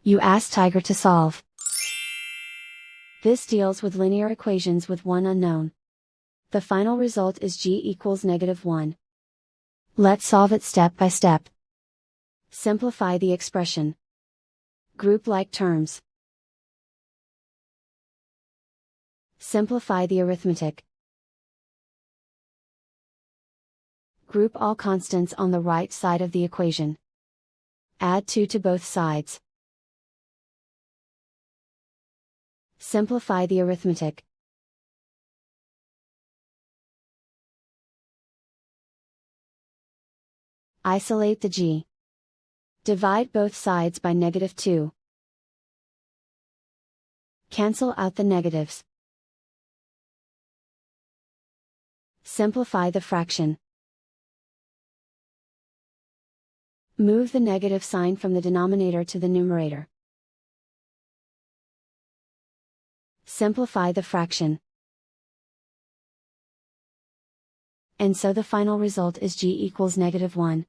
You ask Tiger to solve. This deals with linear equations with one unknown. The final result is g equals -1. Let's solve it step by step. Simplify the expression. Group like terms. Simplify the arithmetic. Group all constants on the right side of the equation. Add 2 to both sides. Simplify the arithmetic. Isolate the g. Divide both sides by -2. Cancel out the negatives. Simplify the fraction. Move the negative sign from the denominator to the numerator. Simplify the fraction. And so the final result is g equals -1.